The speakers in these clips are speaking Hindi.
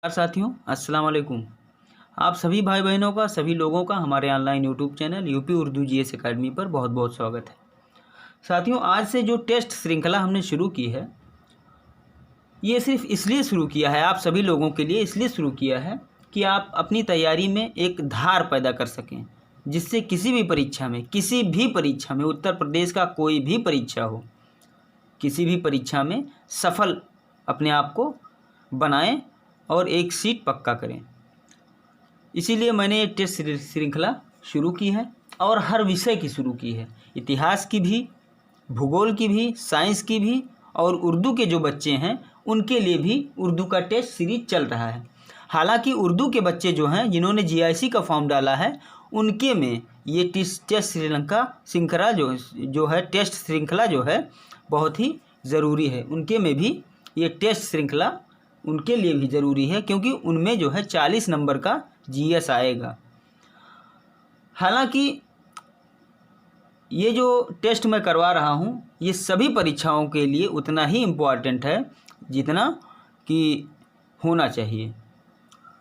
साथियों, अस्सलाम वालेकुम। आप सभी भाई बहनों का, सभी लोगों का हमारे online YouTube channel UP Urdu GS academy पर बहुत बहुत स्वागत है। साथियों, आज से जो टेस्ट श्रृंखला हमने शुरू की है, ये सिर्फ इसलिए शुरू किया है, आप सभी लोगों के लिए इसलिए शुरू किया है कि आप अपनी तैयारी में एक धार पैदा कर सकें, जिससे किसी भी परीक्षा में उत्तर प्रदेश का कोई भी परीक्षा हो, किसी भी परीक्षा में सफल अपने आप को बनाएं और एक सीट पक्का करें। इसीलिए मैंने ये टेस्ट श्रृंखला शुरू की है और हर विषय की शुरू की है, इतिहास की भी, भूगोल की भी, साइंस की भी, और उर्दू के जो बच्चे हैं उनके लिए भी उर्दू का टेस्ट सीरीज चल रहा है। हालांकि उर्दू के बच्चे जो हैं, जिन्होंने जीआईसी का फॉर्म डाला है, उनके में ये टेस्ट श्रृंखला जो है टेस्ट श्रृंखला जो है बहुत ही ज़रूरी है। उनके में भी ये टेस्ट श्रृंखला उनके लिए भी ज़रूरी है, क्योंकि उनमें जो है 40 नंबर का जीएस आएगा। हालांकि ये जो टेस्ट मैं करवा रहा हूँ, ये सभी परीक्षाओं के लिए उतना ही इम्पोर्टेंट है जितना कि होना चाहिए।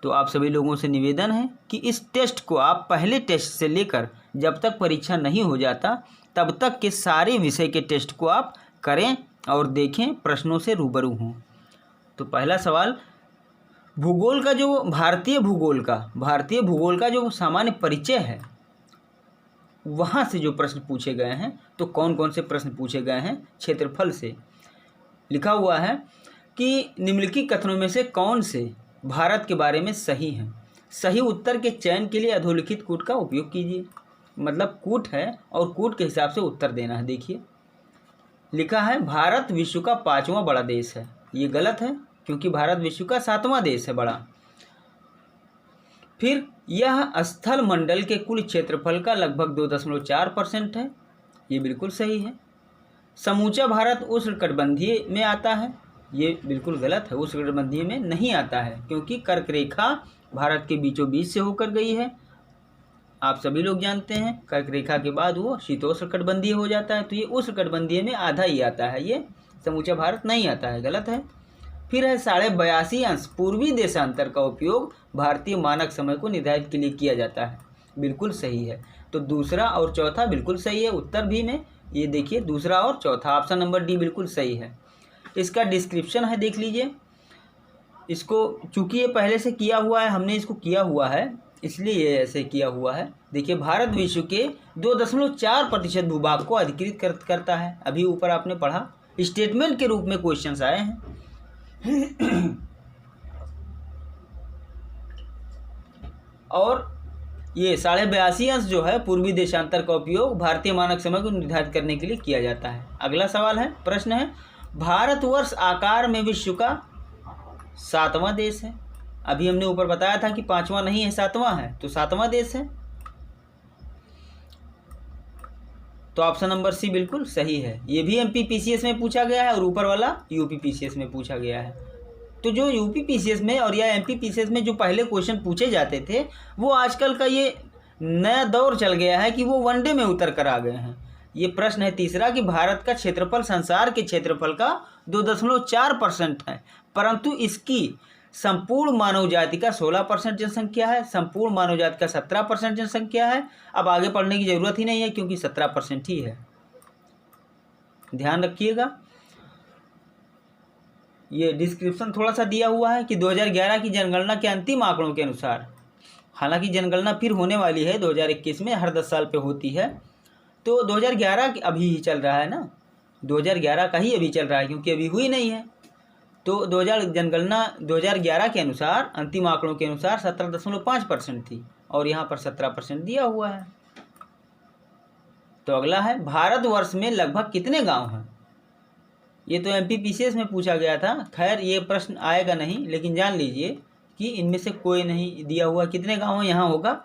तो आप सभी लोगों से निवेदन है कि इस टेस्ट को आप पहले टेस्ट से लेकर जब तक परीक्षा नहीं हो जाता तब तक के सारे विषय के टेस्ट को आप करें और देखें, प्रश्नों से रूबरू हों। तो पहला सवाल, भूगोल का जो भारतीय भूगोल का जो सामान्य परिचय है, वहाँ से जो प्रश्न पूछे गए हैं, तो कौन कौन से प्रश्न पूछे गए हैं? क्षेत्रफल से लिखा हुआ है कि निम्नलिखित कथनों में से कौन से भारत के बारे में सही है? सही उत्तर के चयन के लिए अधोलिखित कूट का उपयोग कीजिए। मतलब कूट है और कूट के हिसाब से उत्तर देना है। देखिए, लिखा है भारत विश्व का 5वां बड़ा देश है। ये गलत है, क्योंकि भारत विश्व का 7वां देश है बड़ा। फिर यह स्थल मंडल के कुल क्षेत्रफल का लगभग 2.4% है। ये बिल्कुल सही है। समूचा भारत उष्णकटिबंधीय में आता है। ये बिल्कुल गलत है, उष्णकटिबंधीय में नहीं आता है, क्योंकि कर्क रेखा भारत के बीचों बीच से होकर गई है। आप सभी लोग जानते हैं, कर्क रेखा के बाद वो शीतोष्णकटिबंधीय हो जाता है, तो ये उष्णकटिबंधीय में आधा ही आता है, ये समूचा भारत नहीं आता है, गलत है। फिर है 82.5 अंश पूर्वी देशांतर का उपयोग भारतीय मानक समय को निर्धारित के लिए किया जाता है। बिल्कुल सही है। तो दूसरा और चौथा बिल्कुल सही है उत्तर भी में। ये देखिए, दूसरा और चौथा, ऑप्शन नंबर डी बिल्कुल सही है। इसका डिस्क्रिप्शन है, देख लीजिए। इसको चूँकि ये पहले से किया हुआ है, हमने इसको किया हुआ है, इसलिए ये ऐसे किया हुआ है। देखिए, भारत विश्व के 2.4% भूभाग को अधिकृत करता है। अभी ऊपर आपने पढ़ा, स्टेटमेंट के रूप में क्वेश्चंस आए हैं। और ये 82.5 अंश जो है पूर्वी देशांतर का उपयोग भारतीय मानक समय को निर्धारित करने के लिए किया जाता है। अगला सवाल है, प्रश्न है, भारतवर्ष आकार में विश्व का 7वां देश है। अभी हमने ऊपर बताया था कि 5वां नहीं है, 7वां है, तो 7वां देश है। तो ऑप्शन नंबर सी बिल्कुल सही है। ये भी एमपीपीसीएस में पूछा गया है और ऊपर वाला यूपीपीसीएस में पूछा गया है। तो जो यूपीपीसीएस में और या एमपीपीसीएस में जो पहले क्वेश्चन पूछे जाते थे, वो आजकल का ये नया दौर चल गया है कि वो वनडे में उतर कर आ गए हैं। ये प्रश्न है तीसरा कि भारत का क्षेत्रफल संसार के क्षेत्रफल का 2.4% है, परंतु इसकी संपूर्ण मानव जाति का 16% जनसंख्या है, संपूर्ण मानव जाति का 17% जनसंख्या है। अब आगे पढ़ने की ज़रूरत ही नहीं है, क्योंकि 17% ही है। ध्यान रखिएगा, ये डिस्क्रिप्शन थोड़ा सा दिया हुआ है कि 2011 की जनगणना के अंतिम आंकड़ों के अनुसार, हालांकि जनगणना फिर होने वाली है 2021 में, हर 10 साल पे होती है। तो 2011 अभी ही चल रहा है ना, 2011 का ही अभी चल रहा है, क्योंकि अभी हुई नहीं है। तो जनगणना 2011 के अनुसार, अंतिम आंकड़ों के अनुसार 17.5% थी, और यहाँ पर 17% दिया हुआ है। तो अगला है, भारतवर्ष में लगभग कितने गांव हैं? ये तो एमपीपीसीएस में पूछा गया था। खैर, ये प्रश्न आएगा नहीं, लेकिन जान लीजिए कि इनमें से कोई नहीं दिया हुआ कितने गांव हैं। यहाँ होगा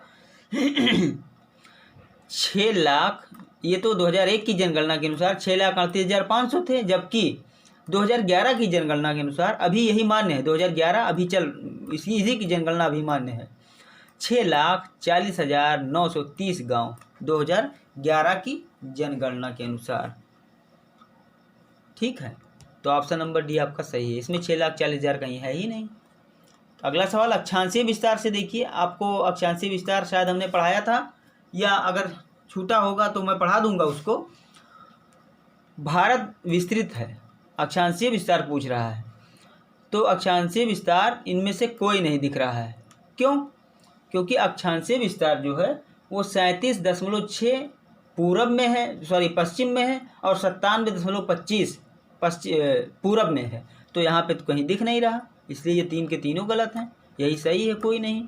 6 लाख। ये तो 2001 की जनगणना के अनुसार 6,38,500 थे, जबकि 2011 की जनगणना के अनुसार अभी यही मान्य है। 2011 अभी इसी की जनगणना अभी मान्य है। 6,40,930 गांव 2011 की जनगणना के अनुसार। ठीक है, तो ऑप्शन नंबर डी आपका सही है। इसमें 6,40,000 कहीं है ही नहीं। अगला सवाल अक्षांशीय विस्तार से देखिए, आपको अक्षांशीय विस्तार शायद हमने पढ़ाया था, या अगर छूटा होगा तो मैं पढ़ा दूंगा उसको। भारत विस्तृत है, अक्षांशीय विस्तार पूछ रहा है, तो अक्षांशीय विस्तार इनमें से कोई नहीं दिख रहा है। क्यों? क्योंकि अक्षांशीय विस्तार जो है वो 37.6 पूरब में है, सॉरी पश्चिम में है, और 97.25 पूरब में है। तो यहाँ पे तो कहीं दिख नहीं रहा, इसलिए ये 3 के तीनों गलत हैं, यही सही है, कोई नहीं।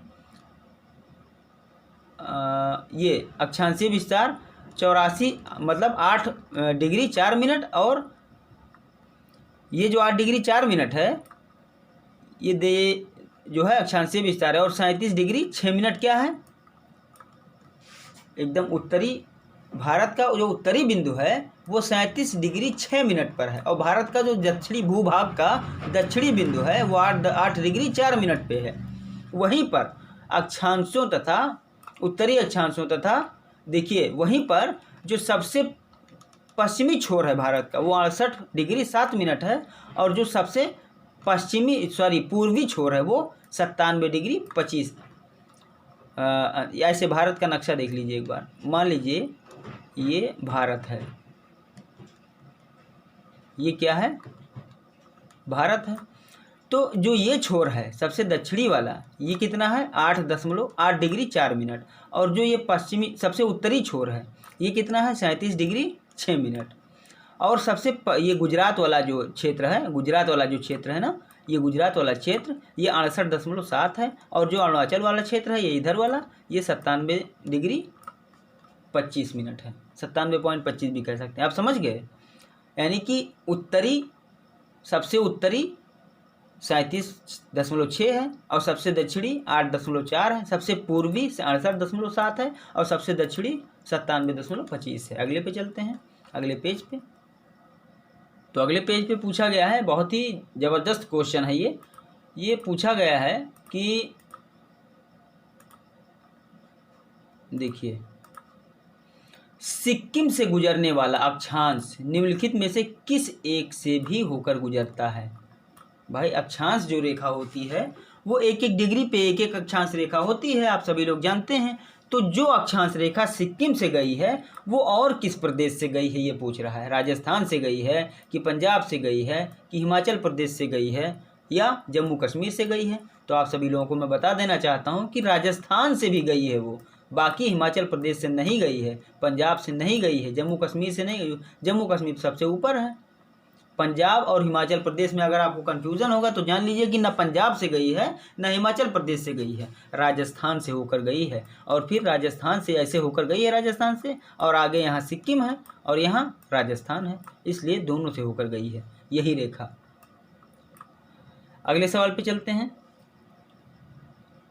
ये अक्षांशीय विस्तार 84 मतलब 8 डिग्री 4 मिनट, और ये जो 8 डिग्री 4 मिनट है ये जो है अक्षांशीय विस्तार है, और 37 डिग्री 6 मिनट क्या है, एकदम उत्तरी भारत का जो उत्तरी बिंदु है वो 37 डिग्री 6 मिनट पर है, और भारत का जो दक्षिणी भूभाग का दक्षिणी बिंदु है वो 8 डिग्री 4 मिनट पे है। वहीं पर अक्षांशों तथा उत्तरी अक्षांशों तथा देखिए वहीं पर जो सबसे पश्चिमी छोर है भारत का वो 68 डिग्री 7 मिनट है, और जो सबसे पूर्वी छोर है वो 97 डिग्री 25। ऐसे भारत का नक्शा देख लीजिए एक बार, मान लीजिए ये भारत है, ये क्या है, भारत है। तो जो ये छोर है सबसे दक्षिणी वाला ये कितना है, 8 डिग्री 4 मिनट, और जो ये पश्चिमी सबसे उत्तरी छोर है ये कितना है, 37 डिग्री 6 मिनट। और सबसे ये गुजरात वाला जो क्षेत्र है, गुजरात वाला जो क्षेत्र है ना, ये गुजरात वाला क्षेत्र ये 68.7 है, और जो अरुणाचल वाला क्षेत्र है ये इधर वाला ये 97 डिग्री 25 मिनट है, 97.25 भी कह सकते हैं, आप समझ गए। यानी कि उत्तरी सबसे उत्तरी 37.6 है, और सबसे दक्षिणी 8.4 है, सबसे पूर्वी 68.7 है, और सबसे दक्षिणी 97.25 है। अगले पे चलते हैं, अगले पेज पे। तो अगले पेज पे पूछा गया है, बहुत ही ज़बरदस्त क्वेश्चन है ये पूछा गया है कि देखिए सिक्किम से गुजरने वाला अक्षांश निम्नलिखित में से किस एक से भी होकर गुजरता है। भाई अक्षांश जो रेखा होती है वो 1-1 डिग्री पे 1-1 अक्षांश रेखा होती है, आप सभी लोग जानते हैं। तो जो अक्षांश रेखा सिक्किम से गई है वो और किस प्रदेश से गई है ये पूछ रहा है। राजस्थान से गई है कि पंजाब से गई है कि हिमाचल प्रदेश से गई है या जम्मू कश्मीर से गई है। तो आप सभी लोगों को मैं बता देना चाहता हूँ कि राजस्थान से भी गई है वो, बाकी हिमाचल प्रदेश से नहीं गई है, पंजाब से नहीं गई है, जम्मू कश्मीर से नहीं गई। जम्मू कश्मीर सबसे ऊपर है। पंजाब और हिमाचल प्रदेश में अगर आपको कन्फ्यूज़न होगा तो जान लीजिए कि न पंजाब से गई है न हिमाचल प्रदेश से गई है, राजस्थान से होकर गई है। और फिर राजस्थान से ऐसे होकर गई है राजस्थान से, और आगे यहाँ सिक्किम है और यहाँ राजस्थान है, इसलिए दोनों से होकर गई है यही रेखा। अगले सवाल पे चलते हैं।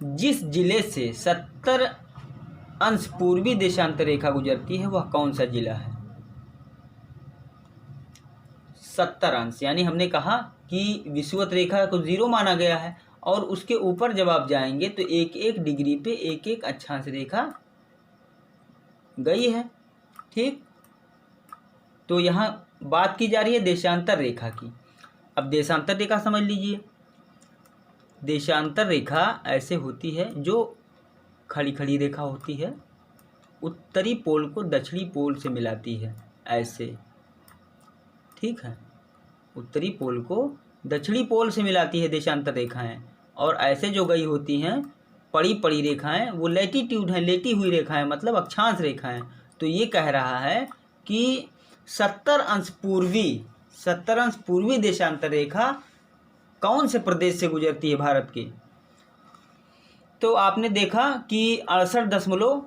जिस जिले से 70 अंश पूर्वी देशांतर रेखा गुजरती है वह कौन सा जिला है। 70 अंश यानी हमने कहा कि विषुवत रेखा को 0 माना गया है, और उसके ऊपर जब आप जाएंगे तो 1-1 डिग्री पे 1-1 अक्षांश रेखा गई है। ठीक, तो यहाँ बात की जा रही है देशांतर रेखा की। अब देशांतर रेखा समझ लीजिए। देशांतर रेखा ऐसे होती है जो खड़ी खड़ी रेखा होती है, उत्तरी पोल को दक्षिणी पोल से मिलाती है, ऐसे। ठीक है, उत्तरी पोल को दक्षिणी पोल से मिलाती है देशांतर रेखाएं, और ऐसे जो गई होती हैं पड़ी पड़ी रेखाएं वो लैटिट्यूड हैं, लेटी हुई रेखाएं मतलब अक्षांश रेखाएं। तो ये कह रहा है कि 70 अंश पूर्वी देशांतर रेखा कौन से प्रदेश से गुजरती है भारत के। तो आपने देखा कि 68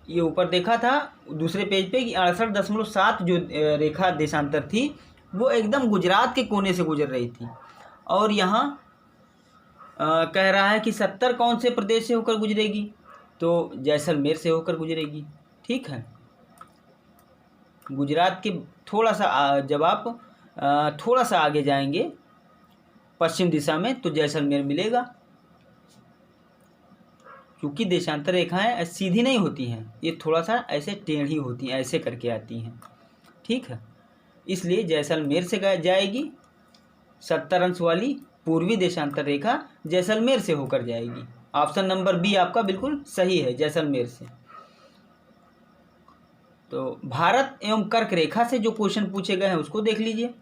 ये ऊपर देखा था दूसरे पेज पे कि 68.7 जो रेखा देशांतर थी वो एकदम गुजरात के कोने से गुजर रही थी, और यहाँ कह रहा है कि 70 कौन से प्रदेश से होकर गुजरेगी, तो जैसलमेर से होकर गुजरेगी। ठीक है, गुजरात के थोड़ा सा जब आप थोड़ा सा आगे जाएंगे पश्चिम दिशा में तो जैसलमेर मिलेगा, क्योंकि देशांतर रेखाएं सीधी नहीं होती हैं, ये थोड़ा सा ऐसे टेढ़ी होती हैं, ऐसे करके आती हैं। ठीक है, इसलिए जैसलमेर से जाएगी 70 अंश वाली पूर्वी देशांतर रेखा जैसलमेर से होकर जाएगी। ऑप्शन नंबर बी आपका बिल्कुल सही है, जैसलमेर से। तो भारत एवं कर्क रेखा से जो क्वेश्चन पूछे गए हैं उसको देख लीजिए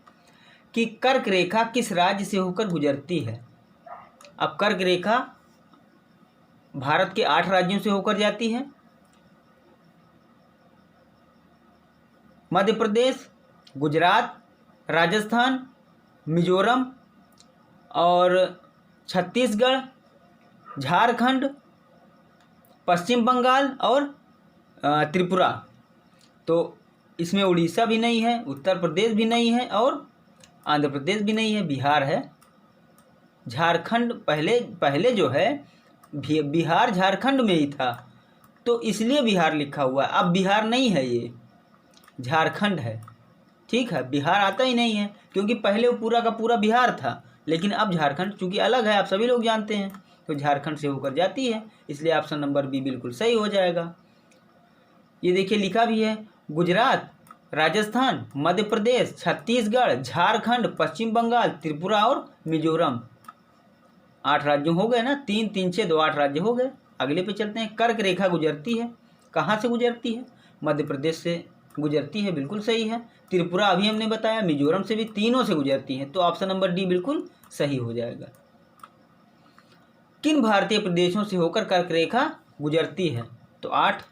कि कर्क रेखा किस राज्य से होकर गुजरती है। अब कर्क रेखा भारत के 8 राज्यों से होकर जाती है। मध्य प्रदेश, गुजरात, राजस्थान, मिजोरम और छत्तीसगढ़, झारखंड, पश्चिम बंगाल और त्रिपुरा। तो इसमें उड़ीसा भी नहीं है, उत्तर प्रदेश भी नहीं है और आंध्र प्रदेश भी नहीं है, बिहार है। झारखंड पहले जो है बिहार झारखंड में ही था, तो इसलिए बिहार लिखा हुआ है। अब बिहार नहीं है, ये झारखंड है। ठीक है, बिहार आता ही नहीं है क्योंकि पहले वो पूरा का पूरा बिहार था, लेकिन अब झारखंड चूँकि अलग है, आप सभी लोग जानते हैं, तो झारखंड से होकर जाती है, इसलिए ऑप्शन नंबर बी बिल्कुल सही हो जाएगा। ये देखिए लिखा भी है, गुजरात, राजस्थान, मध्य प्रदेश, छत्तीसगढ़, झारखंड, पश्चिम बंगाल, त्रिपुरा और मिजोरम। 8 राज्यों हो गए ना, 3 3 6 2 8 राज्य हो गए। अगले पे चलते हैं। कर्क रेखा गुजरती है, कहाँ से गुजरती है? मध्य प्रदेश से गुजरती है, बिल्कुल सही है। त्रिपुरा अभी हमने बताया, मिजोरम से भी, तीनों से गुजरती है, तो ऑप्शन नंबर डी बिल्कुल सही हो जाएगा। किन भारतीय प्रदेशों से होकर कर्क रेखा गुजरती है? तो 8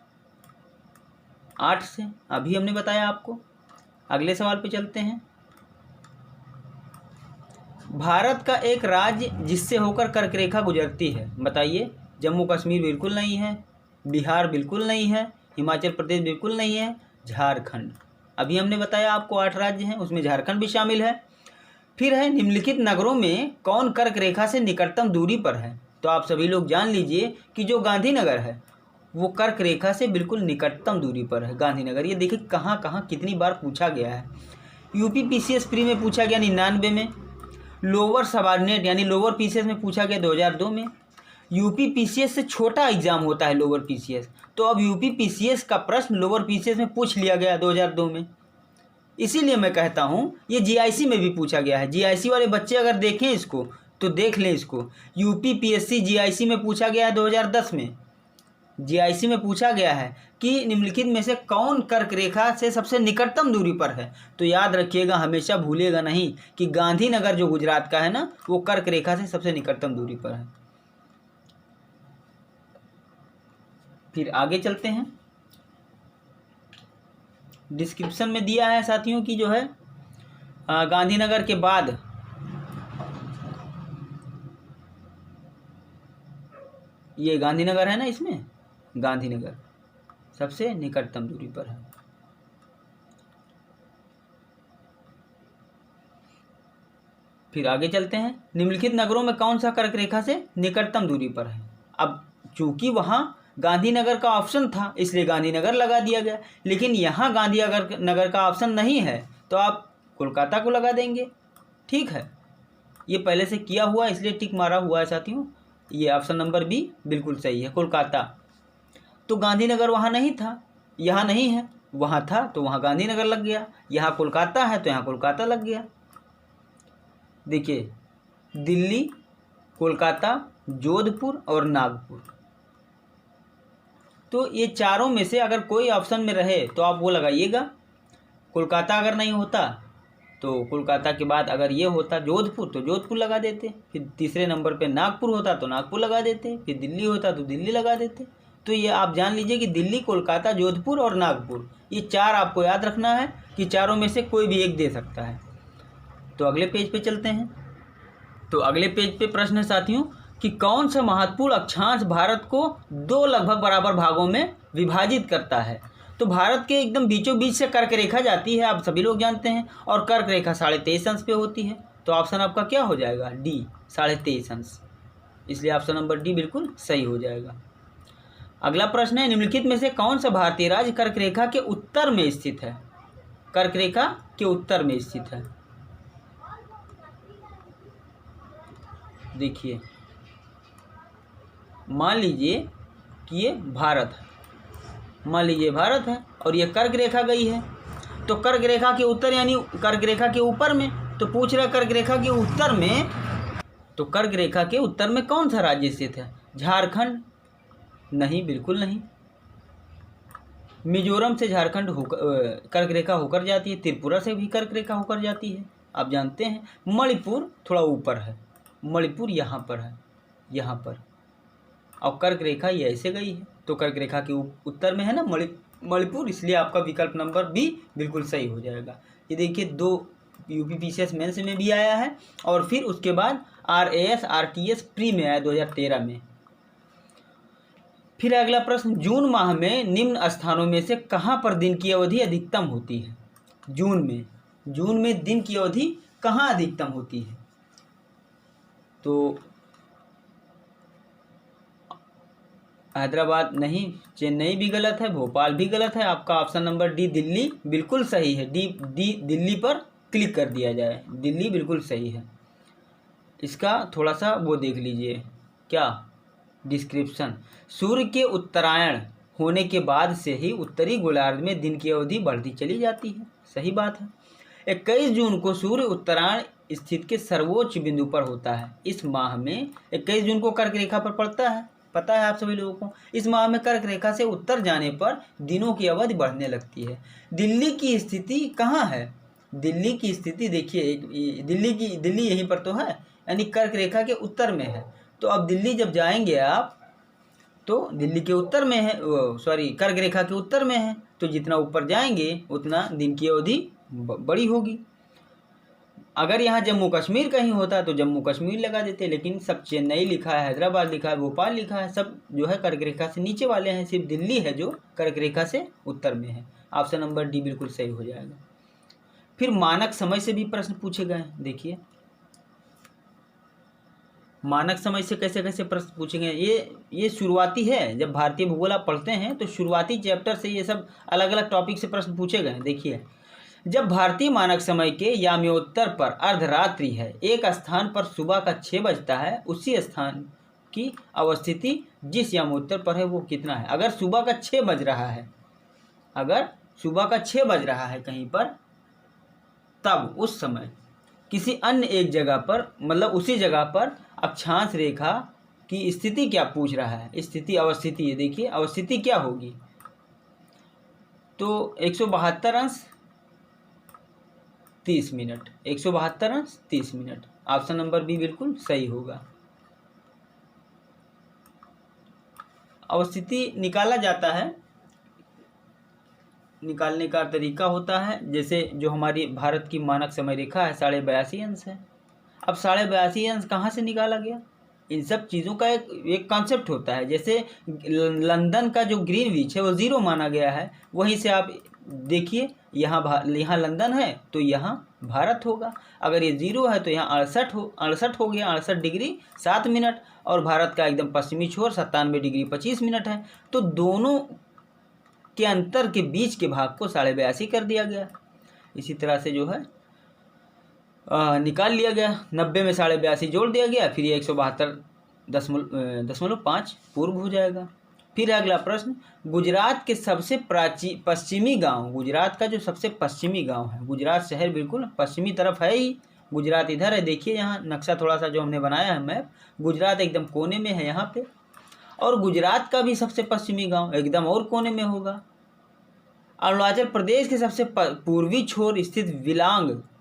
से अभी हमने बताया आपको। अगले सवाल पे चलते हैं। भारत का एक राज्य जिससे होकर कर्क रेखा गुजरती है, बताइए। जम्मू कश्मीर बिल्कुल नहीं है, बिहार बिल्कुल नहीं है, हिमाचल प्रदेश बिल्कुल नहीं है, झारखंड। अभी हमने बताया आपको 8 राज्य हैं, उसमें झारखंड भी शामिल है। फिर है, निम्नलिखित नगरों में कौन कर्क रेखा से निकटतम दूरी पर है? तो आप सभी लोग जान लीजिए कि जो गांधीनगर है वो कर्क रेखा से बिल्कुल निकटतम दूरी पर है, गांधीनगर। ये देखिए कहाँ कहाँ कितनी बार पूछा गया है। यूपी पीसीएस प्री में पूछा गया 99 में, लोअर सबऑर्डिनेट यानी लोअर पीसीएस में पूछा गया 2002 में। यूपी पीसीएस से छोटा एग्जाम होता है लोअर पीसीएस, तो अब यूपी पीसीएस का प्रश्न लोअर पीसीएस में पूछ लिया गया 2002 में। इसीलिए मैं कहता हूँ ये जीआईसी में भी पूछा गया है। जीआईसी वाले बच्चे अगर देखें इसको तो देख लें इसको, यूपी पीएससी जीआईसी में पूछा गया है 2010 में। जीआईसी में पूछा गया है कि निम्नलिखित में से कौन कर्क रेखा से सबसे निकटतम दूरी पर है। तो याद रखिएगा, हमेशा भूलिएगा नहीं कि गांधीनगर जो गुजरात का है ना, वो कर्क रेखा से सबसे निकटतम दूरी पर है। फिर आगे चलते हैं। डिस्क्रिप्शन में दिया है साथियों की जो है गांधीनगर के बाद ये गांधीनगर है ना, इसमें गांधीनगर सबसे निकटतम दूरी पर है। फिर आगे चलते हैं। निम्नलिखित नगरों में कौन सा कर्क रेखा से निकटतम दूरी पर है? अब चूंकि वहाँ गांधीनगर का ऑप्शन था इसलिए गांधीनगर लगा दिया गया, लेकिन यहाँ गांधीनगर का ऑप्शन नहीं है तो आप कोलकाता को लगा देंगे। ठीक है, ये पहले से किया हुआ इसलिए टिक मारा हुआ है साथियों। ये ऑप्शन नंबर बी बिल्कुल सही है, कोलकाता। तो गांधीनगर वहाँ नहीं था, यहाँ नहीं है, वहाँ था तो वहाँ गांधीनगर लग गया। यहाँ कोलकाता है तो यहाँ कोलकाता लग गया। देखिए, दिल्ली, कोलकाता, जोधपुर और नागपुर, तो ये चारों में से अगर कोई ऑप्शन में रहे तो आप वो लगाइएगा। कोलकाता अगर नहीं होता तो कोलकाता के बाद अगर ये होता जोधपुर तो जोधपुर लगा देते, फिर तीसरे नंबर पे नागपुर होता तो नागपुर लगा देते, फिर दिल्ली होता तो दिल्ली लगा देते। तो ये आप जान लीजिए कि दिल्ली, कोलकाता, जोधपुर और नागपुर, ये 4 आपको याद रखना है कि चारों में से कोई भी एक दे सकता है। तो अगले पेज पे चलते हैं। तो अगले पेज पे प्रश्न है साथियों कि कौन सा महत्वपूर्ण अक्षांश भारत को 2 लगभग बराबर भागों में विभाजित करता है? तो भारत के एकदम बीचों बीच से कर्क रेखा जाती है, आप सभी लोग जानते हैं, और कर्क रेखा 23.5 अंश पे होती है। तो ऑप्शन आपका क्या हो जाएगा? डी, 23.5 अंश। इसलिए ऑप्शन नंबर डी बिल्कुल सही हो जाएगा। अगला प्रश्न है, निम्नलिखित में से कौन सा भारतीय राज्य कर्क रेखा के उत्तर में स्थित है? कर्क रेखा के उत्तर में स्थित है। देखिए, मान लीजिए कि ये भारत है, मान लीजिए भारत है और ये कर्क रेखा गई है, तो कर्क रेखा के उत्तर यानी कर्क रेखा के ऊपर में, तो पूछ रहा कर्क रेखा के उत्तर में तो कर्क रेखा के उत्तर में कौन सा राज्य स्थित है? झारखंड? नहीं, बिल्कुल नहीं। मिजोरम से झारखंड होकर कर्क रेखा होकर जाती है, त्रिपुरा से भी कर्क रेखा होकर जाती है, आप जानते हैं। मणिपुर थोड़ा ऊपर है, मणिपुर यहाँ पर है, यहाँ पर, और कर्क रेखा ये ऐसे गई है, तो कर्क रेखा के उत्तर में है ना मणिपुर, इसलिए आपका विकल्प नंबर बी बिल्कुल सही हो जाएगा। ये देखिए 2 यूपीपीसीएस मेंस में भी आया है और फिर उसके बाद RAS RTS प्री में आया 2013 में। फिर अगला प्रश्न, जून माह में निम्न स्थानों में से कहाँ पर दिन की अवधि अधिकतम होती है? जून में दिन की अवधि कहाँ अधिकतम होती है? तो हैदराबाद नहीं, चेन्नई भी गलत है, भोपाल भी गलत है, आपका ऑप्शन नंबर डी दिल्ली बिल्कुल सही है। डी दिल्ली पर क्लिक कर दिया जाए, दिल्ली बिल्कुल सही है। इसका थोड़ा सा वो देख लीजिए, क्या डिस्क्रिप्शन। सूर्य के उत्तरायण होने के बाद से ही उत्तरी गोलार्ध में दिन की अवधि बढ़ती चली जाती है, सही बात है। 21 जून को सूर्य उत्तरायण स्थित के सर्वोच्च बिंदु पर होता है। इस माह में 21 जून को कर्क रेखा पर पड़ता है, पता है आप सभी लोगों को। इस माह में कर्क रेखा से उत्तर जाने पर दिनों की अवधि बढ़ने लगती है। दिल्ली की स्थिति कहाँ है? दिल्ली की स्थिति देखिए, दिल्ली यहीं पर तो है, यानी कर्क रेखा के उत्तर में है। तो अब दिल्ली जब जाएंगे आप तो दिल्ली के उत्तर में है, सॉरी कर्क रेखा के उत्तर में है, तो जितना ऊपर जाएंगे उतना दिन की अवधि बड़ी होगी। अगर यहाँ जम्मू कश्मीर कहीं होता तो जम्मू कश्मीर लगा देते, लेकिन सब चेन्नई लिखा है, हैदराबाद लिखा है, भोपाल लिखा है, सब जो है कर्क रेखा से नीचे वाले हैं। सिर्फ दिल्ली है जो कर्क रेखा से उत्तर में है। ऑप्शन नंबर डी बिल्कुल सही हो जाएगा। फिर मानक समय से भी प्रश्न पूछे गए हैं, देखिए मानक समय से कैसे कैसे प्रश्न पूछे गए। ये शुरुआती है, जब भारतीय भूगोल आप पढ़ते हैं तो शुरुआती चैप्टर से ये सब अलग अलग टॉपिक से प्रश्न पूछे गए हैं। देखिए, जब भारतीय मानक समय के याम्योत्तर पर अर्धरात्रि है, एक स्थान पर सुबह का 6 बजता है, उसी स्थान की अवस्थिति जिस याम्योत्तर पर है वो कितना है? अगर सुबह का 6 बज रहा है, अगर सुबह का 6 बज रहा है कहीं पर, तब उस समय किसी अन्य एक जगह पर, मतलब उसी जगह पर अक्षांश रेखा की स्थिति क्या पूछ रहा है? स्थिति अवस्थिति, देखिए अवस्थिति क्या होगी? तो 172 अंश 30 मिनट, 172 अंश 30 मिनट। ऑप्शन नंबर बी बिल्कुल सही होगा। अवस्थिति निकाला जाता है, निकालने का तरीका होता है, जैसे जो हमारी भारत की मानक समय रेखा है 82.5 अंश है। अब 82.5 अंश कहाँ से निकाला गया? इन सब चीज़ों का एक कॉन्सेप्ट होता है। जैसे लंदन का जो ग्रीनविच है वो 0 माना गया है, वहीं से आप देखिए यहाँ लंदन है तो यहाँ भारत होगा। अगर ये 0 है तो यहाँ 68 हो गया, 68 डिग्री 7 मिनट, और भारत का एकदम पश्चिमी छोर 97 डिग्री 25 मिनट है। तो दोनों के अंतर के बीच के भाग को 82.5 कर दिया गया। इसी तरह से जो है निकाल लिया गया, 90 में 82.5 जोड़ दिया गया, फिर ये 172.5 पूर्व हो जाएगा। फिर अगला प्रश्न, गुजरात के सबसे पश्चिमी गांव, गुजरात का जो सबसे पश्चिमी गांव है, गुजरात शहर बिल्कुल पश्चिमी तरफ है ही, गुजरात इधर है, देखिए यहाँ नक्शा थोड़ा सा जो हमने बनाया है मैप, गुजरात एकदम कोने में है यहाँ पे, और गुजरात का भी सबसे पश्चिमी गांव एकदम और कोने में होगा। अरुणाचल प्रदेश के सबसे पूर्वी छोर स्थित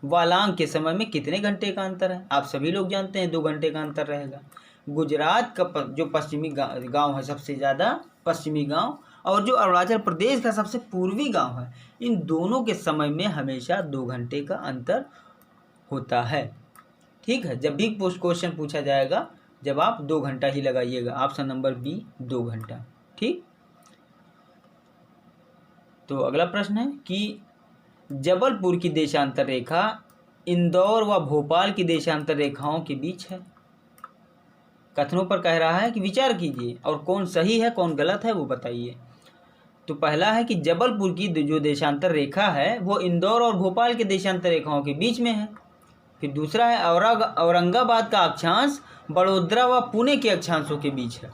वालांग के समय में कितने घंटे का अंतर है? आप सभी लोग जानते हैं 2 घंटे का अंतर रहेगा। गुजरात का जो पश्चिमी गांव है, सबसे ज़्यादा पश्चिमी गांव, और जो अरुणाचल प्रदेश का सबसे पूर्वी गांव है, इन दोनों के समय में हमेशा 2 घंटे का अंतर होता है। ठीक है, जब भी क्वेश्चन पूछा जाएगा जवाब 2 घंटा ही लगाइएगा। ऑप्शन नंबर बी 2 घंटा। ठीक, तो अगला प्रश्न है कि जबलपुर की देशांतर रेखा इंदौर व भोपाल की देशांतर रेखाओं के बीच है। कथनों पर कह रहा है कि विचार कीजिए और कौन सही है कौन गलत है वो बताइए। तो पहला है कि जबलपुर की जो देशांतर रेखा है वो इंदौर और भोपाल के देशांतर रेखाओं के बीच में है। फिर दूसरा है औरंगाबाद का अक्षांश बड़ोदरा व पुणे के अक्षांशों के बीच है।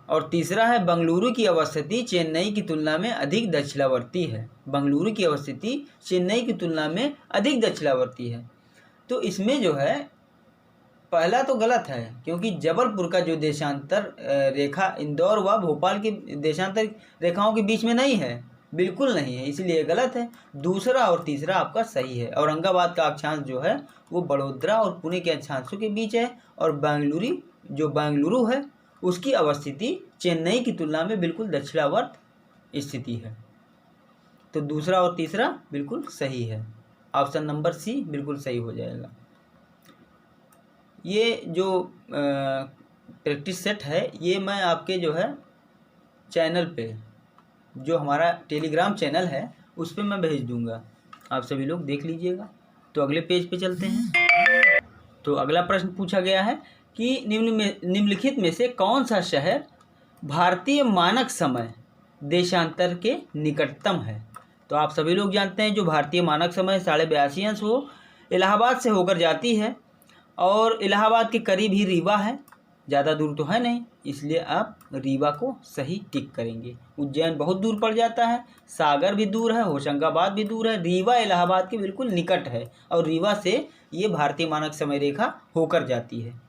और तीसरा है बंगलुरु की अवस्थिति चेन्नई की तुलना में अधिक दक्षिणावर्ती है। बंगलुरु की अवस्थिति चेन्नई की तुलना में अधिक दक्षिणावर्ती है। तो इसमें जो है पहला तो गलत है, क्योंकि जबलपुर का जो देशांतर रेखा इंदौर व भोपाल की देशांतर रेखाओं के बीच में नहीं है, बिल्कुल नहीं है, इसलिए गलत है। दूसरा और तीसरा आपका सही है। औरंगाबाद का अक्षांश जो है वो बड़ोदरा और पुणे के अक्षांशों के बीच है, और बेंगलुरु है उसकी अवस्थिति चेन्नई की तुलना में बिल्कुल दक्षिणावर्त स्थिति है। तो दूसरा और तीसरा बिल्कुल सही है। ऑप्शन नंबर सी बिल्कुल सही हो जाएगा। ये जो प्रैक्टिस सेट है ये मैं आपके जो है चैनल पे, जो हमारा टेलीग्राम चैनल है उस पर मैं भेज दूंगा, आप सभी लोग देख लीजिएगा। तो अगले पेज पे चलते हैं। तो अगला प्रश्न पूछा गया है कि निम्नलिखित में से कौन सा शहर भारतीय मानक समय देशांतर के निकटतम है। तो आप सभी लोग जानते हैं जो भारतीय मानक समय 82.5 अंश वो इलाहाबाद से होकर जाती है, और इलाहाबाद के करीब ही रीवा है, ज़्यादा दूर तो है नहीं, इसलिए आप रीवा को सही टिक करेंगे। उज्जैन बहुत दूर पड़ जाता है, सागर भी दूर है, होशंगाबाद भी दूर है, रीवा इलाहाबाद के बिल्कुल निकट है, और रीवा से ये भारतीय मानक समय रेखा होकर जाती है।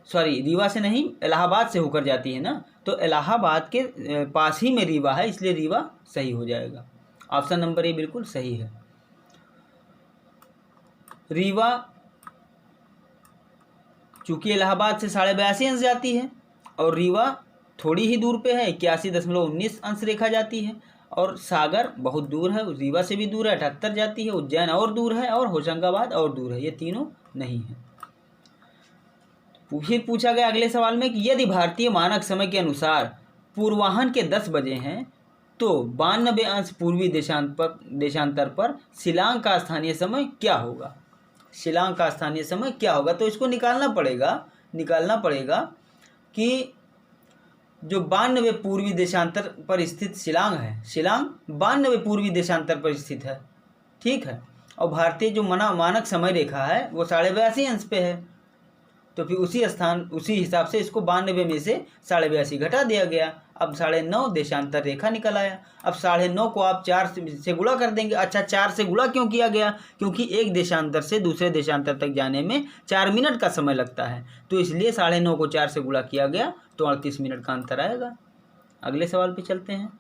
सॉरी, रीवा से नहीं, इलाहाबाद से होकर जाती है ना, तो इलाहाबाद के पास ही में रीवा है, इसलिए रीवा सही हो जाएगा। ऑप्शन नंबर ए बिल्कुल सही है। रीवा चूँकि इलाहाबाद से 82.5 अंश जाती है, और रीवा थोड़ी ही दूर पे है, 81.19 अंश रेखा जाती है, और सागर बहुत दूर है, रीवा से भी दूर है, 78 जाती है, उज्जैन और दूर है, और होशंगाबाद और दूर है, ये तीनों नहीं है। फिर पूछा गया अगले सवाल में कि यदि भारतीय मानक समय के अनुसार पूर्वाह्न के 10 बजे हैं तो 92 अंश पूर्वी देशांतर पर शिलांग का स्थानीय समय क्या होगा। शिलांग का स्थानीय समय क्या होगा, तो इसको निकालना पड़ेगा कि जो 92 पूर्वी देशांतर पर स्थित शिलांग है, शिलांग 92 पूर्वी देशांतर पर स्थित है, ठीक है, और भारतीय जो मानक समय रेखा है वो 82.5 अंश पे है, तो फिर उसी हिसाब से इसको 92 में से 82.5 घटा दिया गया। अब 9.5 देशांतर रेखा निकल आया। अब 9.5 को आप 4 से गुणा कर देंगे। अच्छा, 4 से गुणा क्यों किया गया, क्योंकि एक देशांतर से दूसरे देशांतर तक जाने में 4 मिनट का समय लगता है, तो इसलिए 9.5 को 4 से गुणा किया गया, तो 38 मिनट का अंतर आएगा। अगले सवाल पे चलते हैं।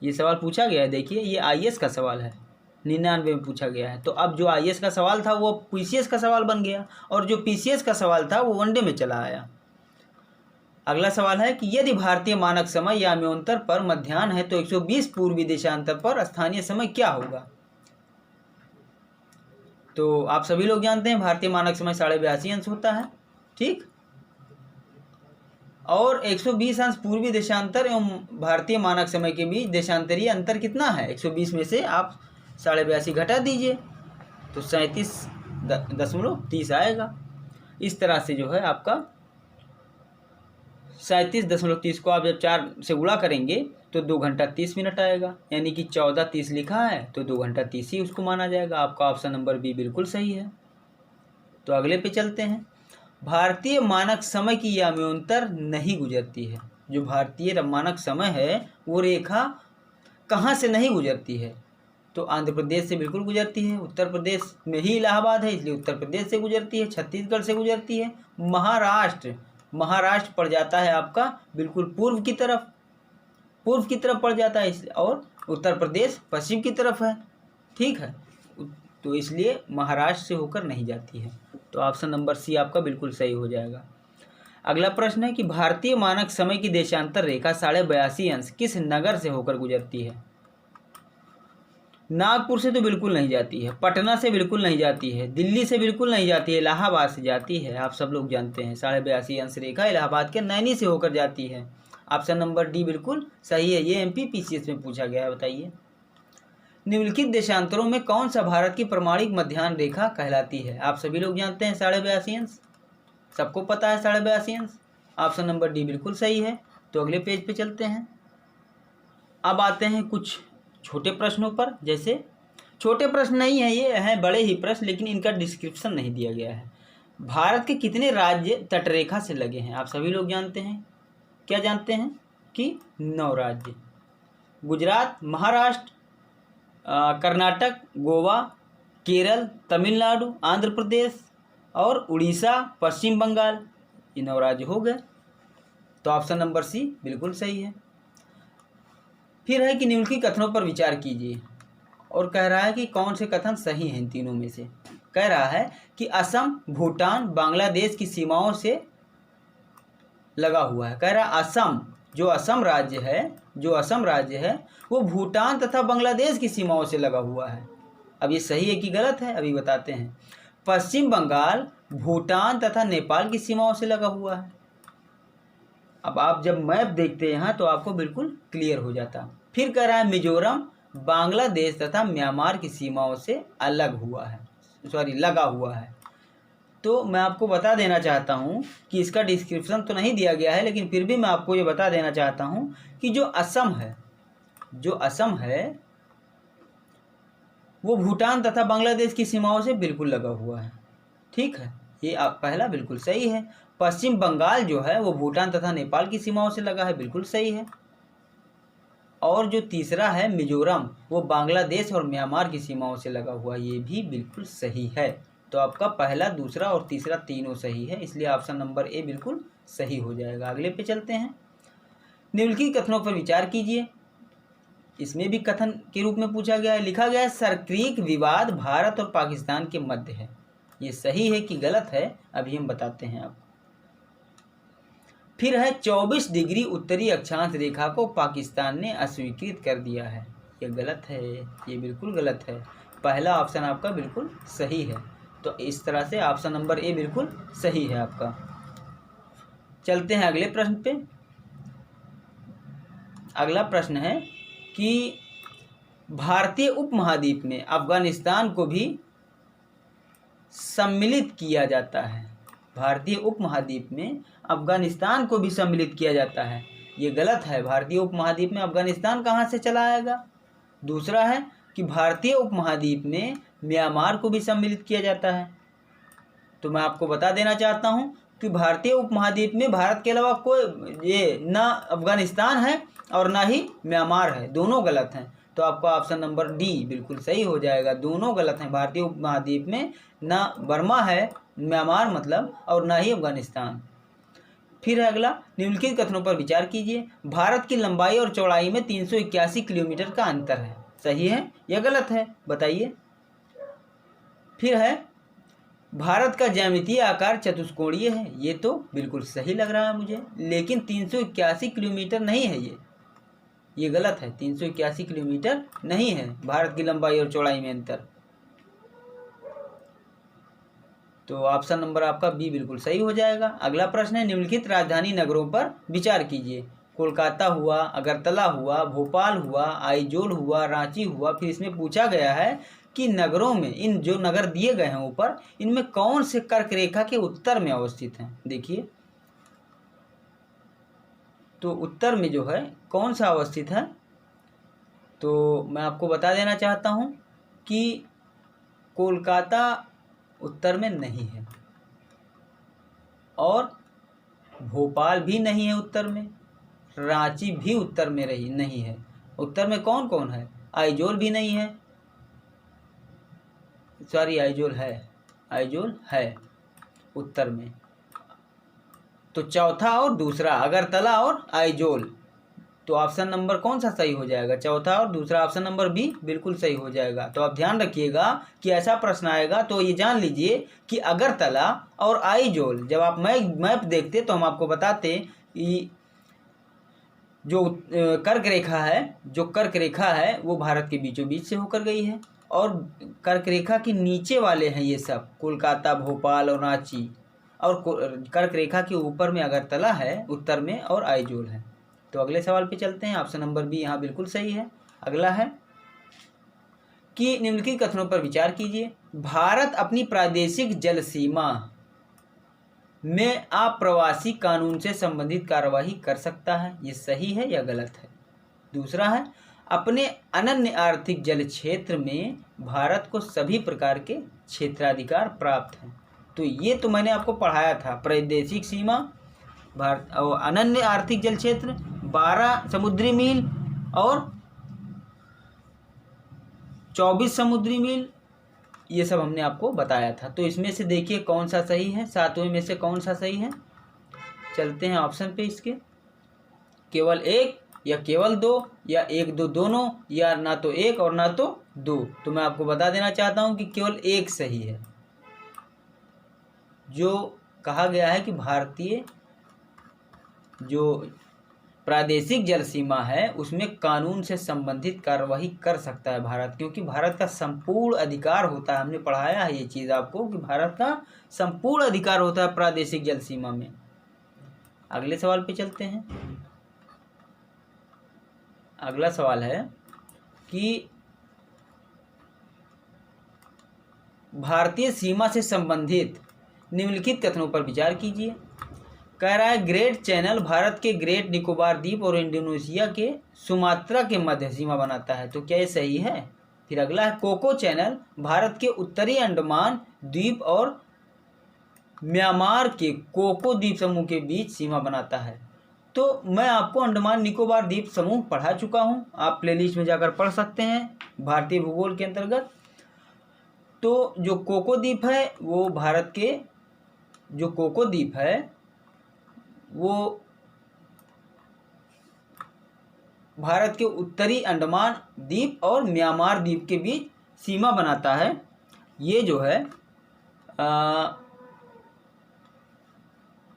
ये सवाल पूछा गया है, देखिए ये IAS का सवाल है, 99 में पूछा गया है। तो अब जो IAS का सवाल था वो PCS का सवाल बन गया, और जो PCS का सवाल था वो वनडे में चला आया। अगला सवाल है कि यदि भारतीय मानक समय या म्योन्तर पर मध्याह्न है तो 120 पूर्वी देशांतर पर स्थानीय समय क्या होगा। तो आप सभी लोग जानते हैं भारतीय मानक समय 82.5 अंश होता है, ठीक, और 120 अंश पूर्वी देशांतर एवं भारतीय मानक समय के बीच देशांतरीय अंतर कितना है। 120 में से आप 82.5 घटा दीजिए तो 37.30 आएगा। इस तरह से जो है आपका 37.30 को आप जब 4 से गुणा करेंगे तो 2 घंटा 30 मिनट आएगा, यानी कि 14:30 लिखा है तो 2 घंटा 30 ही उसको माना जाएगा। आपका ऑप्शन नंबर बी बिल्कुल सही है। तो अगले पे चलते हैं। भारतीय मानक समय की यह म्योन्तर नहीं गुजरती है। जो भारतीय मानक समय है वो रेखा कहाँ से नहीं गुजरती है, तो आंध्र प्रदेश से बिल्कुल गुजरती है, उत्तर प्रदेश में ही इलाहाबाद है इसलिए उत्तर प्रदेश से गुजरती है, छत्तीसगढ़ से गुजरती है, महाराष्ट्र पड़ जाता है आपका बिल्कुल पूर्व की तरफ पड़ जाता है, और उत्तर प्रदेश पश्चिम की तरफ है, ठीक है, तो इसलिए महाराष्ट्र से होकर नहीं जाती है। तो ऑप्शन नंबर सी आपका बिल्कुल सही हो जाएगा। अगला प्रश्न है कि भारतीय मानक समय की देशांतर रेखा 82.5 अंश किस नगर से होकर गुजरती है। नागपुर से तो बिल्कुल नहीं जाती है, पटना से बिल्कुल नहीं जाती है, दिल्ली से बिल्कुल नहीं जाती है, इलाहाबाद से जाती है। आप सब लोग जानते हैं 82.5 अंश रेखा इलाहाबाद के नैनी से होकर जाती है। ऑप्शन नंबर डी बिल्कुल सही है। ये MP PCS में पूछा गया है। बताइए निम्नलिखित देशांतरों में कौन सा भारत की प्रमाणिक मध्याह्न रेखा कहलाती है। आप सभी लोग जानते हैं 82.5 अंश, सबको पता है 82.5 अंश। ऑप्शन नंबर डी बिल्कुल सही है। तो अगले पेज पे चलते हैं। अब आते हैं कुछ छोटे प्रश्नों पर। जैसे छोटे प्रश्न नहीं है, ये हैं बड़े ही प्रश्न, लेकिन इनका डिस्क्रिप्शन नहीं दिया गया है। भारत के कितने राज्य तटरेखा से लगे हैं। आप सभी लोग जानते हैं, क्या जानते हैं कि 9 राज्य। गुजरात, महाराष्ट्र, कर्नाटक, गोवा, केरल, तमिलनाडु, आंध्र प्रदेश और उड़ीसा, पश्चिम बंगाल, ये 9 राज्य हो गए। तो ऑप्शन नंबर सी बिल्कुल सही है। फिर है कि निम्नलिखित कथनों पर विचार कीजिए, और कह रहा है कि कौन से कथन सही हैं इन तीनों में से। कह रहा है कि असम, भूटान, बांग्लादेश की सीमाओं से लगा हुआ है। कह रहा है असम, जो असम राज्य है वो भूटान तथा बांग्लादेश की सीमाओं से लगा हुआ है। अब ये सही है कि गलत है, अभी बताते हैं। पश्चिम बंगाल भूटान तथा नेपाल की सीमाओं से लगा हुआ है। अब आप जब मैप देखते हैं यहाँ तो आपको बिल्कुल क्लियर हो जाता। फिर कह रहा है मिजोरम बांग्लादेश तथा म्यांमार की सीमाओं से लगा हुआ है। तो मैं आपको बता देना चाहता हूँ कि इसका डिस्क्रिप्शन तो नहीं दिया गया है, लेकिन फिर भी मैं आपको ये बता देना चाहता हूँ कि जो असम है वो भूटान तथा बांग्लादेश की सीमाओं से बिल्कुल लगा हुआ है। ठीक है, ये आप पहला बिल्कुल सही है। पश्चिम बंगाल जो है वो भूटान तथा नेपाल की सीमाओं से लगा है, बिल्कुल सही है। और जो तीसरा है मिजोरम, वो बांग्लादेश और म्यांमार की सीमाओं से लगा हुआ, ये भी बिल्कुल सही है। तो आपका पहला, दूसरा और तीसरा तीनों सही है, इसलिए ऑप्शन नंबर ए बिल्कुल सही हो जाएगा। अगले पे चलते हैं। निम्नलिखित कथनों पर विचार कीजिए। इसमें भी कथन के रूप में पूछा गया है। लिखा गया है सरक्रीक विवाद भारत और पाकिस्तान के मध्य है। ये सही है कि गलत है, अभी हम बताते हैं आपको। फिर है 24 डिग्री उत्तरी अक्षांश रेखा को पाकिस्तान ने अस्वीकृत कर दिया है। ये गलत है, ये बिल्कुल गलत है। पहला ऑप्शन आपका बिल्कुल सही है। तो इस तरह से ऑप्शन नंबर ए बिल्कुल सही है आपका। चलते हैं अगले प्रश्न पे। अगला प्रश्न है कि भारतीय उपमहाद्वीप में अफगानिस्तान को भी सम्मिलित किया जाता है। भारतीय उपमहाद्वीप में अफगानिस्तान को भी सम्मिलित किया जाता है। ये गलत है। भारतीय उपमहाद्वीप में अफगानिस्तान कहाँ से चला आएगा। दूसरा है कि भारतीय उपमहाद्वीप में म्यांमार को भी सम्मिलित किया जाता है। तो मैं आपको बता देना चाहता हूँ कि भारतीय उपमहाद्वीप में भारत के अलावा कोई ना अफगानिस्तान है और ना ही म्यांमार है, दोनों गलत हैं। तो आपका ऑप्शन नंबर डी बिल्कुल सही हो जाएगा। दोनों गलत हैं। भारतीय उपमहाद्वीप में ना बर्मा है, म्यांमार मतलब, और ना ही अफगानिस्तान। फिर है अगला, निम्नलिखित कथनों पर विचार कीजिए। भारत की लंबाई और चौड़ाई में 381 किलोमीटर का अंतर है। सही है या गलत है, बताइए। फिर है भारत का ज्यामितीय आकार चतुष्कोणीय है। ये तो बिल्कुल सही लग रहा है मुझे, लेकिन 381 किलोमीटर नहीं है ये गलत है। 381 किलोमीटर नहीं है भारत की लंबाई और चौड़ाई में अंतर। तो ऑप्शन नंबर आपका बी बिल्कुल सही हो जाएगा। अगला प्रश्न है निम्नलिखित राजधानी नगरों पर विचार कीजिए। कोलकाता हुआ, अगरतला हुआ, भोपाल हुआ, आइजोल हुआ, रांची हुआ। फिर इसमें पूछा गया है कि नगरों में, इन जो नगर दिए गए हैं ऊपर, इनमें कौन से कर्क रेखा के उत्तर में अवस्थित हैं। देखिए, तो उत्तर में जो है कौन सा अवस्थित है, तो मैं आपको बता देना चाहता हूँ कि कोलकाता उत्तर में नहीं है, और भोपाल भी नहीं है उत्तर में, रांची भी उत्तर में नहीं है। उत्तर में कौन कौन है, आइजोल भी नहीं है, सॉरी आइजोल है उत्तर में। तो चौथा और दूसरा, अगरतला और आइजोल। तो ऑप्शन नंबर कौन सा सही हो जाएगा, चौथा और दूसरा, ऑप्शन नंबर बी बिल्कुल सही हो जाएगा। तो आप ध्यान रखिएगा कि ऐसा प्रश्न आएगा तो ये जान लीजिए कि अगरतला और आइजोल, जब आप मैप देखते तो हम आपको बताते कि जो कर्क रेखा है वो भारत के बीचों बीच से होकर गई है, और कर्क रेखा के नीचे वाले हैं ये सब, कोलकाता, भोपाल और रांची, और कर्क रेखा के ऊपर में अगरतला है उत्तर में, और आइजोल है। तो अगले सवाल पे चलते हैं। ऑप्शन नंबर बी यहाँ बिल्कुल सही है। अगला है कि निम्नलिखित कथनों पर विचार कीजिए। भारत अपनी प्रादेशिक जल सीमा में आप्रवासी कानून से संबंधित कार्यवाही कर सकता है। ये सही है या गलत है। दूसरा है अपने अनन्य आर्थिक जल क्षेत्र में भारत को सभी प्रकार के क्षेत्राधिकार प्राप्त हैं। तो ये तो मैंने आपको पढ़ाया था, प्रादेशिक सीमा, भारत और अनन्य आर्थिक जल क्षेत्र, 12 समुद्री मील और 24 समुद्री मील ये सब हमने आपको बताया था। तो इसमें से देखिए कौन सा सही है, सातवें में से कौन सा सही है। चलते हैं ऑप्शन पे इसके, केवल एक या केवल दो या एक दो दोनों या ना तो एक और ना तो दो। तो मैं आपको बता देना चाहता हूं कि केवल एक सही है। जो कहा गया है कि भारतीय जो प्रादेशिक जल सीमा है उसमें कानून से संबंधित कार्यवाही कर सकता है भारत, क्योंकि भारत का संपूर्ण अधिकार होता है। हमने पढ़ाया है ये चीज़ आपको कि भारत का संपूर्ण अधिकार होता है प्रादेशिक जल सीमा में। अगले सवाल पे चलते हैं। अगला सवाल है कि भारतीय सीमा से संबंधित निम्नलिखित कथनों पर विचार कीजिए। कह रहा है ग्रेट चैनल भारत के ग्रेट निकोबार द्वीप और इंडोनेशिया के सुमात्रा के मध्य सीमा बनाता है। तो क्या ये सही है? फिर अगला है कोको चैनल भारत के उत्तरी अंडमान द्वीप और म्यांमार के कोको द्वीप समूह के बीच सीमा बनाता है। तो मैं आपको अंडमान निकोबार द्वीप समूह पढ़ा चुका हूं, आप प्लेलिस्ट में जाकर पढ़ सकते हैं भारतीय भूगोल के अंतर्गत। तो जो कोको द्वीप है वो भारत के, जो कोको द्वीप है वो भारत के उत्तरी अंडमान द्वीप और म्यांमार द्वीप के बीच सीमा बनाता है। ये जो है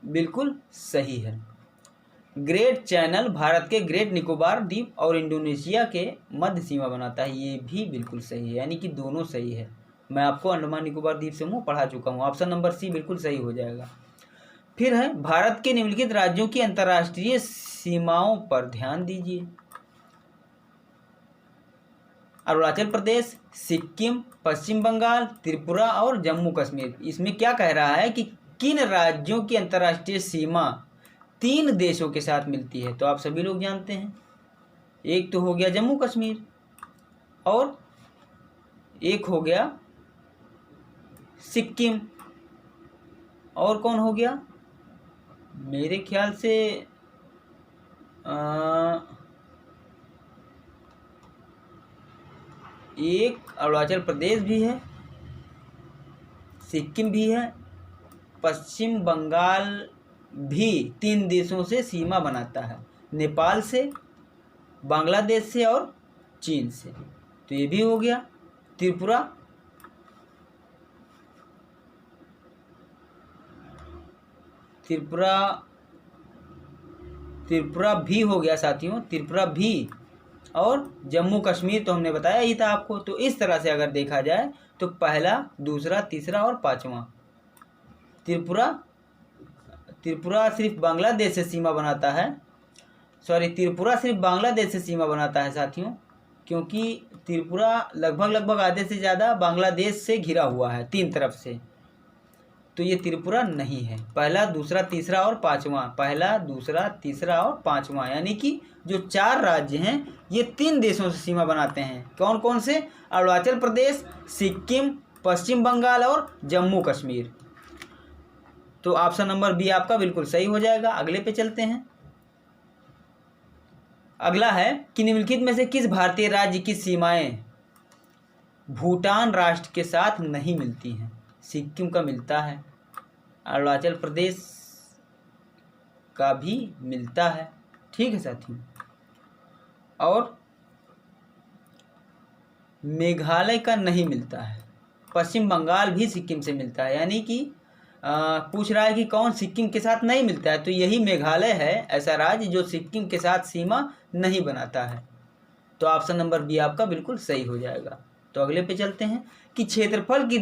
बिल्कुल सही है। ग्रेट चैनल भारत के ग्रेट निकोबार द्वीप और इंडोनेशिया के मध्य सीमा बनाता है, ये भी बिल्कुल सही है, यानी कि दोनों सही है। मैं आपको अंडमान निकोबार द्वीप समूह पढ़ा चुका हूँ। ऑप्शन नंबर सी बिल्कुल सही हो जाएगा। फिर है भारत के निम्नलिखित राज्यों की अंतर्राष्ट्रीय सीमाओं पर ध्यान दीजिए। अरुणाचल प्रदेश, सिक्किम, पश्चिम बंगाल, त्रिपुरा और जम्मू कश्मीर। इसमें क्या कह रहा है कि किन राज्यों की अंतर्राष्ट्रीय सीमा 3 देशों के साथ मिलती है। तो आप सभी लोग जानते हैं, एक तो हो गया जम्मू कश्मीर और एक हो गया सिक्किम, और कौन हो गया? मेरे ख्याल से एक अरुणाचल प्रदेश भी है, सिक्किम भी है, पश्चिम बंगाल भी 3 देशों से सीमा बनाता है, नेपाल से, बांग्लादेश से और चीन से। तो ये भी हो गया। त्रिपुरा, त्रिपुरा भी हो गया साथियों, त्रिपुरा भी, और जम्मू कश्मीर तो हमने बताया ही था आपको। तो इस तरह से अगर देखा जाए तो पहला, दूसरा, तीसरा और पांचवा। त्रिपुरा सिर्फ बांग्लादेश से सीमा बनाता है, त्रिपुरा सिर्फ बांग्लादेश से सीमा बनाता है साथियों, क्योंकि त्रिपुरा लगभग आधे से ज़्यादा बांग्लादेश से घिरा हुआ है 3 तरफ से। तो ये त्रिपुरा नहीं है। पहला, दूसरा, तीसरा और पांचवा, पहला, दूसरा, तीसरा और पांचवा, यानी कि जो 4 राज्य हैं ये 3 देशों से सीमा बनाते हैं। कौन कौन से? अरुणाचल प्रदेश, सिक्किम, पश्चिम बंगाल और जम्मू कश्मीर। तो ऑप्शन नंबर बी आपका बिल्कुल सही हो जाएगा। अगले पे चलते हैं। अगला है कि निम्नलिखित में से किस भारतीय राज्य की सीमाएं भूटान राष्ट्र के साथ नहीं मिलती हैं? सिक्किम का मिलता है, अरुणाचल प्रदेश का भी मिलता है, ठीक है साथियों, और मेघालय का नहीं मिलता है। पश्चिम बंगाल भी सिक्किम से मिलता है, यानी कि पूछ रहा है कि कौन सिक्किम के साथ नहीं मिलता है, तो यही मेघालय है ऐसा राज्य जो सिक्किम के साथ सीमा नहीं बनाता है। तो ऑप्शन नंबर बी आपका बिल्कुल सही हो जाएगा। तो अगले पे चलते हैं कि क्षेत्रफल की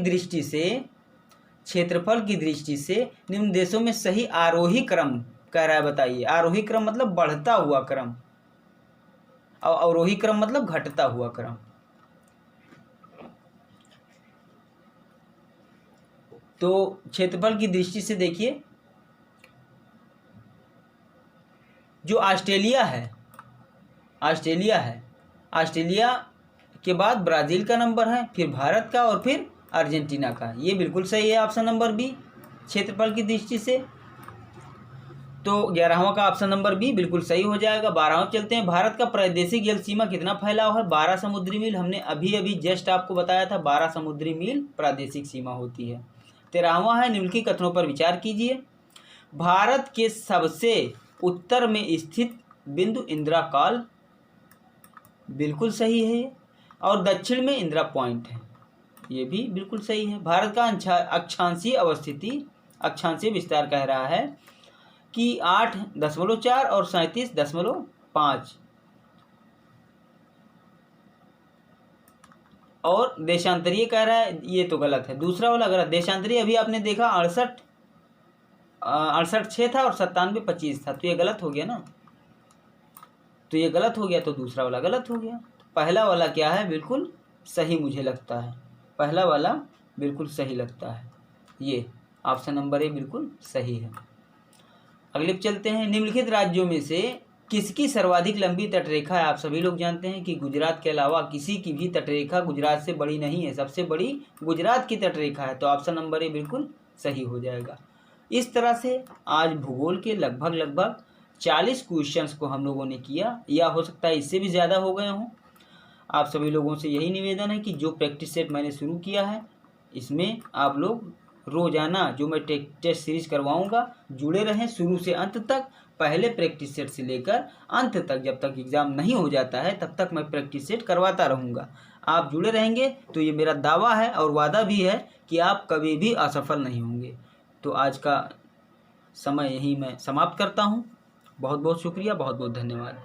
दृष्टि से निम्न देशों में सही आरोही क्रम कह रहा है, बताइए। आरोही क्रम मतलब बढ़ता हुआ क्रम और अवरोही क्रम मतलब घटता हुआ क्रम। तो क्षेत्रफल की दृष्टि से देखिए, जो ऑस्ट्रेलिया है, ऑस्ट्रेलिया के बाद ब्राज़ील का नंबर है, फिर भारत का और फिर अर्जेंटीना का। ये बिल्कुल सही है ऑप्शन नंबर बी, क्षेत्रफल की दृष्टि से। तो 11वां का ऑप्शन नंबर बी बिल्कुल सही हो जाएगा। 12वां चलते हैं, भारत का प्रादेशिक जल सीमा कितना फैला हुआ है? 12 समुद्री मील। हमने अभी अभी जस्ट आपको बताया था 12 समुद्री मील प्रादेशिक सीमा होती है। 13वां है, निम्नलिखित कथनों पर विचार कीजिए। भारत के सबसे उत्तर में स्थित बिंदु इंदिरा कॉल, बिल्कुल सही है ये। और दक्षिण में इंदिरा पॉइंट है, ये भी बिल्कुल सही है। भारत का अक्षांशीय अवस्थिति, अक्षांशीय विस्तार कह रहा है कि 8.4 और 37.5। और देशांतरीय कह रहा है, ये तो गलत है, दूसरा वाला गलत। देशांतरीय अभी आपने देखा 68.6 था और 97.25 था, तो ये गलत हो गया ना, तो ये गलत हो गया, तो दूसरा वाला गलत हो गया। पहला वाला क्या है? बिल्कुल सही मुझे लगता है, पहला वाला बिल्कुल सही लगता है, ये ऑप्शन नंबर ए बिल्कुल सही है। अगले पे चलते हैं, निम्नलिखित राज्यों में से किसकी सर्वाधिक लंबी तटरेखा है? आप सभी लोग जानते हैं कि गुजरात के अलावा किसी की भी तटरेखा गुजरात से बड़ी नहीं है, सबसे बड़ी गुजरात की तटरेखा है, तो ऑप्शन नंबर ए बिल्कुल सही हो जाएगा। इस तरह से आज भूगोल के लगभग 40 क्वेश्चंस को हम लोगों ने किया, या हो सकता है इससे भी ज़्यादा हो गए हों। आप सभी लोगों से यही निवेदन है कि जो प्रैक्टिस सेट मैंने शुरू किया है, इसमें आप लोग रोज़ाना जो मैं टेस्ट सीरीज करवाऊंगा जुड़े रहें शुरू से अंत तक। पहले प्रैक्टिस सेट से लेकर अंत तक, जब तक एग्ज़ाम नहीं हो जाता है तब तक मैं प्रैक्टिस सेट करवाता रहूँगा। आप जुड़े रहेंगे तो ये मेरा दावा है और वादा भी है कि आप कभी भी असफल नहीं होंगे। तो आज का समय यहीं मैं समाप्त करता हूँ। बहुत बहुत शुक्रिया, बहुत बहुत धन्यवाद।